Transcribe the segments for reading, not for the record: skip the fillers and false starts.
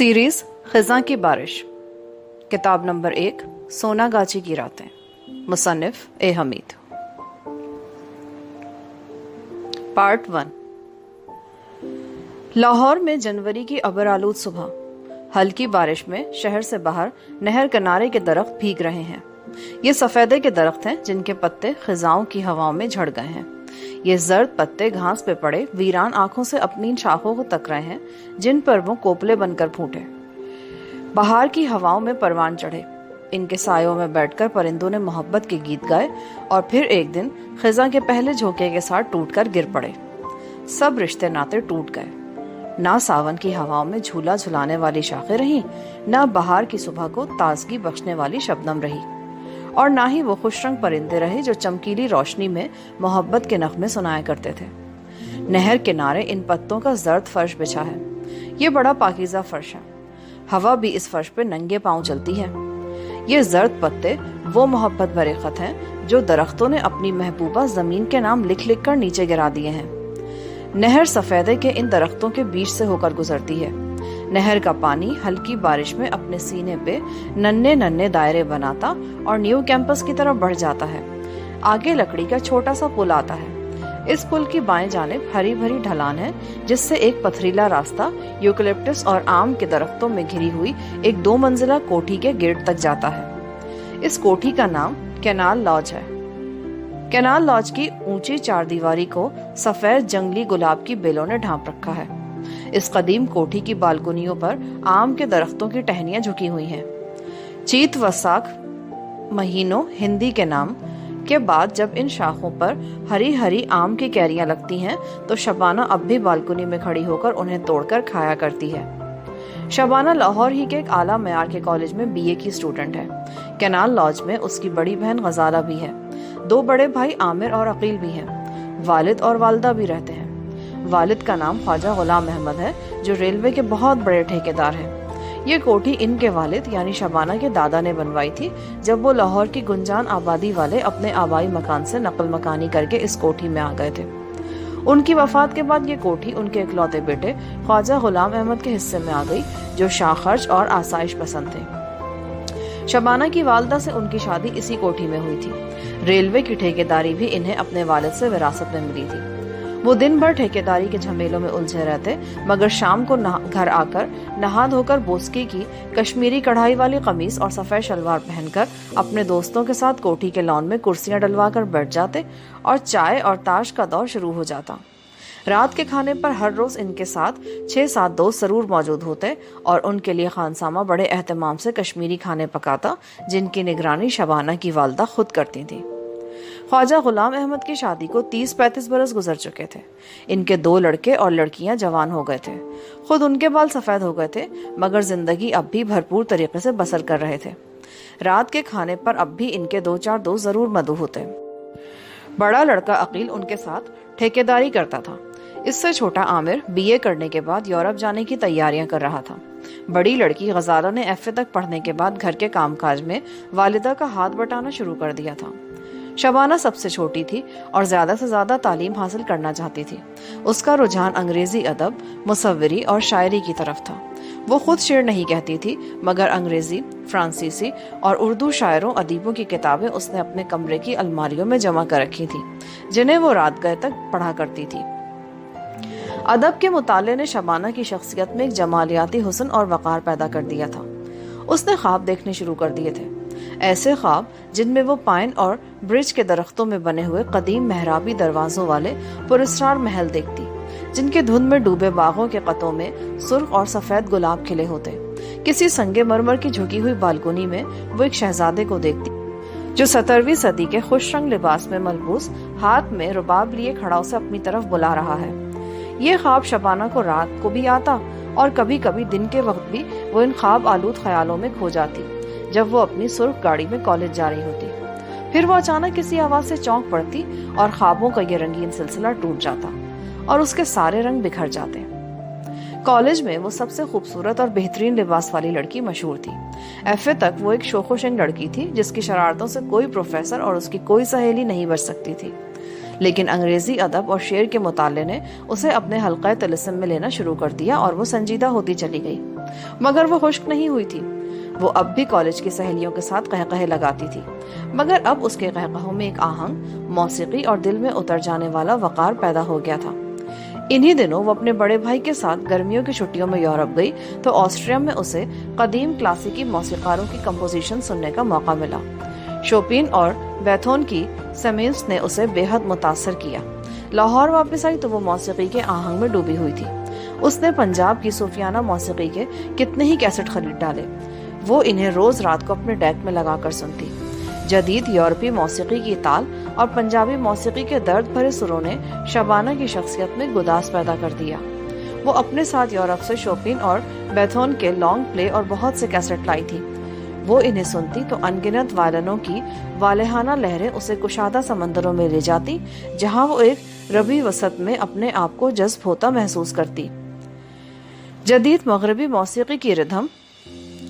Series खिज़ां की बारिश, किताब नंबर 1, सोनागाची की रातें, मुसन्निफ ए हमीद। पार्ट 1। लाहौर में जनवरी की अबर आलूद सुबह, हल्की बारिश में शहर से बाहर नहर किनारे के दरख्त भीग रहे हैं। ये सफेदे के दरख्त हैं जिनके पत्ते खिजाओं की हवाओं में झड़ गए हैं। ये जर्द पत्ते घास पे पड़े वीरान आंखों से अपनी इन शाखों को तक रहे हैं जिन पर वो कोपले बनकर फूटे। बाहर की हवाओं में परवान चढ़े, इनके सायों में बैठकर परिंदों ने मोहब्बत के गीत गाए और फिर एक दिन खिज़ां के पहले झोंके के साथ टूटकर गिर पड़े। सब रिश्ते नाते टूट गए। ना सावन की हवाओं में झूला झुलाने वाली शाखें रही, ना बहार की सुबह को ताजगी बख्शने वाली शबनम रही, और ना ही वो खुशरंग परिंदे रहे जो चमकीली रोशनी में मोहब्बत के नगमे सुनाया करते थे। नहर किनारे इन पत्तों का जर्द फर्श बिछा है। ये बड़ा पाकीज़ा फर्श है। हवा भी इस फर्श पे नंगे पांव चलती है। ये जर्द पत्ते वो मोहब्बत भरे खत हैं जो दरख्तों ने अपनी महबूबा जमीन के नाम लिख लिख कर नीचे गिरा दिए हैं। नहर सफेदे के इन दरख्तों के बीच से होकर गुजरती है। नहर का पानी हल्की बारिश में अपने सीने पे नन्हे नन्हे दायरे बनाता और न्यू कैंपस की तरफ बढ़ जाता है। आगे लकड़ी का छोटा सा पुल आता है। इस पुल की बाएं जानिब हरी भरी ढलान है जिससे एक पथरीला रास्ता यूकलिप्टस और आम के दरख्तों में घिरी हुई एक 2 मंजिला कोठी के गेट तक जाता है। इस कोठी का नाम कैनाल लॉज है। कैनाल लॉज की ऊंची चारदीवारी को सफेद जंगली गुलाब की बेलों ने ढांप रखा है। इस कदीम कोठी की बालकोनियों पर आम के दरख्तों की टहनियां झुकी हुई हैं। चीत वसाख महीनों हिंदी के नाम के बाद जब इन शाखों पर हरी हरी आम की कैरियां लगती हैं तो शबाना अब भी बालकनी में खड़ी होकर उन्हें तोड़कर खाया करती है। शबाना लाहौर ही के एक आला मयार के कॉलेज में बीए की स्टूडेंट है। कैनाल लॉज में उसकी बड़ी बहन गजाला भी है। 2 बड़े भाई आमिर और अकील भी हैं। वालिद और वालदा भी रहते हैं। वालिद का नाम ख्वाजा गुलाम अहमद है जो रेलवे के बहुत बड़े ठेकेदार हैं। ये कोठी इनके वालिद यानी शबाना के दादा ने बनवाई थी जब वो लाहौर की गुंजान आबादी वाले अपने आबाई मकान से नकल मकानी करके इस कोठी में आ गए थे। उनकी वफात के बाद ये कोठी उनके इकलौते बेटे ख्वाजा गुलाम अहमद के हिस्से में आ गई जो शाखर्च और आसाइश पसंद थे। शबाना की वालदा से उनकी शादी इसी कोठी में हुई थी। रेलवे की ठेकेदारी भी इन्हें अपने वालिद से विरासत में मिली थी। वो दिन भर ठेकेदारी के झमेलों में उलझे रहते, मगर शाम को घर आकर नहा धोकर बोस्की की कश्मीरी कढ़ाई वाली कमीज और सफेद शलवार पहनकर अपने दोस्तों के साथ कोठी के लॉन में कुर्सियां डलवा कर बैठ जाते और चाय और ताश का दौर शुरू हो जाता। रात के खाने पर हर रोज इनके साथ 6-7 दोस्त जरूर मौजूद होते और उनके लिए खानसामा बड़े एहतमाम से कश्मीरी खाने पकाता जिनकी निगरानी शबाना की वालदा खुद करती थी। ख्वाजा गुलाम अहमद की शादी को 30-35 बरस गुजर चुके थे। इनके 2 लड़के और लड़कियां जवान हो गए थे। खुद उनके बाल सफेद हो गए थे, मगर जिंदगी अब भी भरपूर तरीके से बसर कर रहे थे। रात के खाने पर अब भी इनके 2-4 दोस्त जरूर मदऊ होते। बड़ा लड़का अकील उनके साथ ठेकेदारी करता था। इससे छोटा आमिर बीए करने के बाद यूरोप जाने की तैयारियां कर रहा था। बड़ी लड़की गजाला ने एफए तक पढ़ने के बाद घर के कामकाज में वालिदा का हाथ बटाना शुरू कर दिया था। शबाना सबसे छोटी थी और ज्यादा से ज्यादा तालीम हासिल करना चाहती थी। उसका रुझान अंग्रेजी अदब, मुसव्वरी और शायरी की तरफ था। वो खुद शेर नहीं कहती थी, मगर अंग्रेजी, फ्रांसीसी और उर्दू शायरों अदीबों की किताबें उसने अपने कमरे की अलमारियों में जमा कर रखी थी, जिन्हें वो रात गए तक पढ़ा करती थी। अदब के मुताले ने शबाना की शख्सियत में एक जमालियाती हुस्न और वक़ार पैदा कर दिया था। उसने ख्वाब देखने शुरू कर दिए थे, ऐसे ख्वाब जिनमें वो पाइन और ब्रिज के दरख्तों में बने हुए कदीम मेहराबी दरवाजों वाले पुरस्कार महल देखती, जिनके धुंध में डूबे बागों के कतों में सुर्ख और सफेद गुलाब खिले होते। किसी संगे मरमर की झुकी हुई बालकोनी में वो एक शहजादे को देखती जो 17वीं सदी के खुश रंग लिबास में मलबूस हाथ में रुबाब लिए खड़ा उसे अपनी तरफ बुला रहा है। ये ख्वाब शबाना को रात को भी आता और कभी कभी दिन के वक्त भी वो इन ख्वाब आलूद ख्यालों में खो जाती जब वो अपनी सुर्ख गाड़ी में कॉलेज जा रही होती। फिर वो अचानक किसी आवाज से चौंक पड़ती और ख्वाबों का ये रंगीन सिलसिला टूट जाता और उसके सारे रंग बिखर जाते। कॉलेज में वो सबसे खूबसूरत और बेहतरीन लिबास वाली लड़की मशहूर थी। एफए तक वो एक शोखोशंग लड़की थी जिसकी शरारतों से कोई प्रोफेसर और उसकी कोई सहेली नहीं बच सकती थी। लेकिन अंग्रेजी अदब और शेर के मुताले ने उसे अपने हल्का तिलिस्म में लेना शुरू कर दिया और वो संजीदा होती चली गई। मगर वो खुश्क नहीं हुई थी। वो अब भी कॉलेज की सहेलियों के साथ कहकहे लगाती थी, मगर अब उसके कहकहों में एक आहंग, मौसीकी और दिल में उतर जाने वाला वकार पैदा हो गया था। इन्हीं दिनों वो अपने बड़े भाई के साथ गर्मियों की छुट्टियों में यूरोप गई तो ऑस्ट्रिया में उसे कदीम क्लासिकी मौसीकारों की कंपोजिशन सुनने का मौका मिला। शोपीन और बेथोवन की सेमेंस ने उसे बेहद मुतासर किया। लाहौर वापस आई तो वो मौसीकी के आहंग में डूबी हुई थी। उसने पंजाब की सूफियाना मौसीकी के कितने ही कैसेट खरीद डाले। वो इन्हें रोज रात को अपने डेक में लगाकर सुनती। जदीद यूरोपीय मौसीकी की ताल और पंजाबी मौसीकी के दर्द भरे सुरों ने शबाना की शख्सियत में गुदास पैदा कर दिया। वो अपने साथ यूरोप से शोपीन और बेथोवन के लॉन्ग प्ले और बहुत से कैसेट लाई थी। वो इन्हें सुनती तो अनगिनत वायलिनों की वालेहाना लहरें उसे कुशादा समंदरों में ले जाती, जहां वो एक रबी वसत में अपने आप को जज्ब होता महसूस करती। जदीद मगरबी मौसीकी की रिदम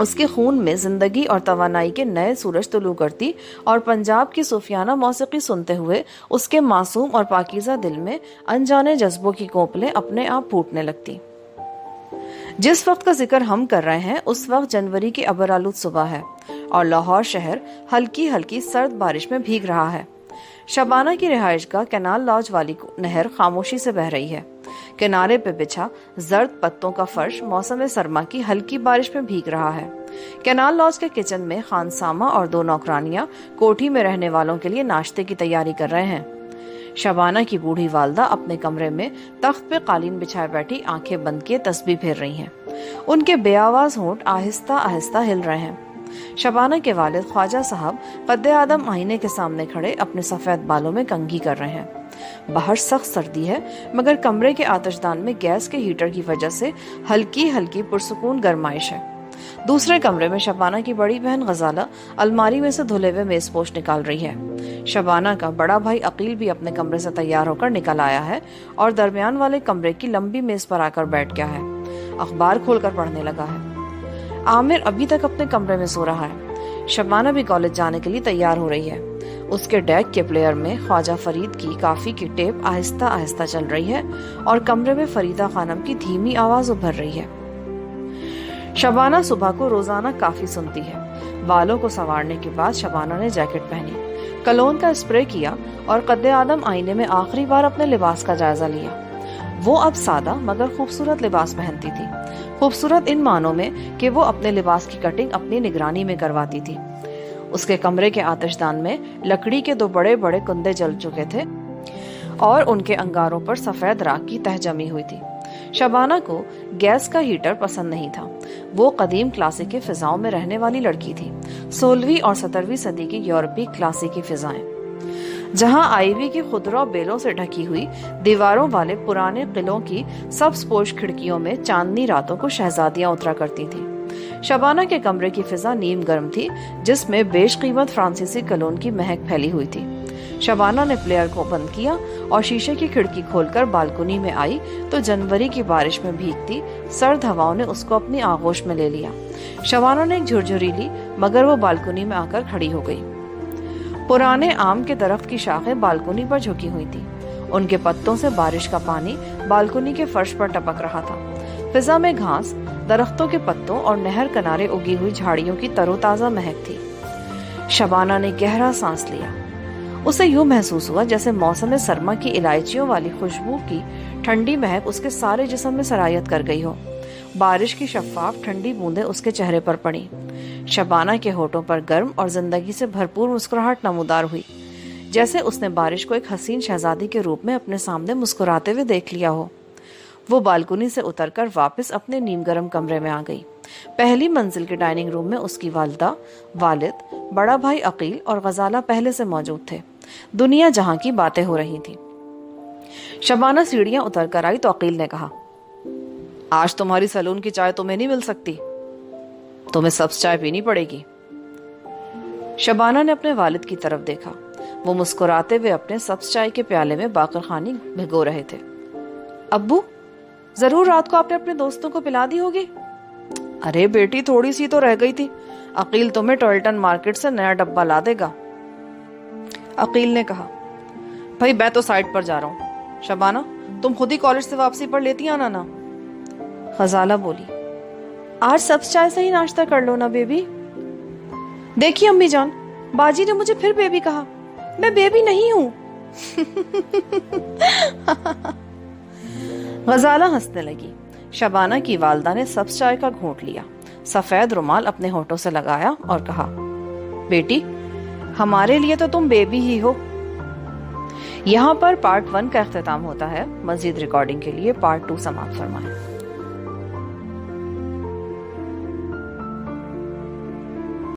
उसके खून में जिंदगी और तवानाई के नए सूरज तुलू करती और पंजाब की सूफियाना मौसीकी सुनते हुए उसके मासूम और पाकीज़ा दिल में अनजाने जज्बों की कोपलें अपने आप फूटने लगती। जिस वक्त का जिक्र हम कर रहे हैं उस वक्त जनवरी की अबरालूद सुबह है और लाहौर शहर हल्की हल्की सर्द बारिश में भीग रहा है। शबाना की रिहाइशगाह कैनाल लॉज वाली नहर खामोशी से बह रही है। किनारे पे बिछा जर्द पत्तों का फर्श मौसम सरमा की हल्की बारिश में भीग रहा है। कैनाल लॉज के किचन में खानसामा और 2 नौकरानियां कोठी में रहने वालों के लिए नाश्ते की तैयारी कर रहे हैं। शबाना की बूढ़ी वालदा अपने कमरे में तख्त पे कालीन बिछाए बैठी आंखें बंद किए तस्बीह फेर रही हैं। उनके बेआवाज होंठ आहिस्ता आहिस्ता हिल रहे हैं। शबाना के वालिद ख्वाजा साहब कद्दे आदम आईने के सामने खड़े अपने सफेद बालों में कंघी कर रहे हैं। बाहर सख्त सर्दी है, मगर कमरे के आतिशदान में गैस के हीटर की वजह से हल्की हल्की पुरसुकून गर्माइश है। दूसरे कमरे में शबाना की बड़ी बहन गजाला अलमारी में से धुले हुए मेजपोश निकाल रही है। शबाना का बड़ा भाई अकील भी अपने कमरे से तैयार होकर निकल आया है और दरमियान वाले कमरे की लंबी मेज पर आकर बैठ गया है। अखबार खोलकर पढ़ने लगा है। आमिर अभी तक अपने कमरे में सो रहा है। शबाना भी कॉलेज जाने के लिए तैयार हो रही है। उसके डेक के प्लेयर में ख्वाजा फरीद की काफी की टेप आहिस्ता आहिस्ता चल रही है और कमरे में फरीदा खानम की धीमी आवाज उभर रही है। शबाना सुबह को रोजाना काफी सुनती है। बालों को संवारने के बाद शबाना ने जैकेट पहनी, कलोन का स्प्रे किया और कद्दे आदम आईने में आखिरी बार अपने लिबास का जायजा लिया। वो अब सादा मगर खूबसूरत लिबास पहनती थी। खूबसूरत इन मानों में कि वो अपने लिबास की कटिंग अपनी निगरानी में करवाती थी। उसके कमरे के आतिशदान में लकड़ी के 2 बड़े बड़े कुंदे जल चुके थे और उनके अंगारों पर सफेद राख की तह जमी हुई थी। शबाना को गैस का हीटर पसंद नहीं था। वो कदीम क्लासिकी फिजाओं में रहने वाली लड़की थी। 16वीं और 17वीं सदी की यूरोपीय क्लासिकी फिजाएं, जहां आईवी की खुदरा बेलों से ढकी हुई दीवारों वाले पुराने किलों की सब्ज़पोश खिड़कियों में चांदनी रातों को शहजादियां उतरा करती थी। शबाना के कमरे की फिजा नीम गर्म थी, जिसमें बेशकीमत फ्रांसीसी कलोन की महक फैली हुई थी। शबाना ने प्लेयर को बंद किया और शीशे की खिड़की खोलकर बालकनी में आई तो जनवरी की बारिश में भीगती सर्द हवाओं ने उसको अपनी आगोश में ले लिया। शबाना ने एक झुरझुरी ली, मगर वो बालकनी में आकर खड़ी हो गई। पुराने आम के दरख्त की शाखें बालकनी पर झुकी हुई थी। उनके पत्तों से बारिश का पानी बालकनी के फर्श पर टपक रहा था। फिजा में घास, दरख्तों के पत्तों और नहर किनारे उगी हुई झाड़ियों की तरोताजा महक थी। शबाना ने गहरा सांस लिया। उसे यूं महसूस हुआ जैसे मौसम सरमा की इलायचियों वाली खुशबू की ठंडी महक उसके सारे जिस्म में सरायत कर गई हो। बारिश की शफाफ ठंडी बूंदें उसके चेहरे पर पड़ी। शबाना के होठों पर गर्म और जिंदगी से भरपूर मुस्कुराहट नमूदार हुई, जैसे उसने बारिश को एक हसीन शहजादी के रूप में अपने सामने मुस्कुराते हुए देख लिया हो। वो बालकनी से उतरकर वापस अपने नीम गर्म कमरे में आ गई। पहली मंजिल के डाइनिंग रूम में उसकी वालिदा, वालिद, बड़ा भाई अकील और गजाला पहले से मौजूद थे। दुनिया जहां की बातें हो रही थी। शबाना सीढ़ियां उतर कर आई तो अकील ने कहा, आज तुम्हारी सैलून की चाय तुम्हें नहीं मिल सकती, तुम्हें सब्ज चाय पीनी पड़ेगी। शबाना ने अपने वालिद की तरफ देखा। वो मुस्कुराते हुए अपने सब्ज चाय के प्याले में बाकरखानी भिगो रहे थे। अब्बू, जरूर रात को आपने अपने दोस्तों को पिला दी होगी। अरे बेटी, थोड़ी सी तो रह गई थी। अकील तुम्हें टॉयल्टन मार्केट से नया डब्बा ला देगा। अकील ने कहा, भाई मैं तो साइड पर जा रहा हूँ। शबाना, तुम खुद ही कॉलेज से वापसी पर लेती आना ना। गजाला बोली, आज सब्ज चाय से ही नाश्ता कर लो ना बेबी। देखिए अम्मी जान, बाजी ने मुझे फिर बेबी कहा। मैं बेबी नहीं हूं। गजाला हंसने लगी। शबाना की वालदा ने सब्ज चाय का घूंट लिया, सफेद रुमाल अपने होठों से लगाया और कहा, बेटी हमारे लिए तो तुम बेबी ही हो। यहाँ पर पार्ट 1 का इख्तिताम होता है। मजीद रिकॉर्डिंग के लिए पार्ट 2 समाप्त फरमाएं।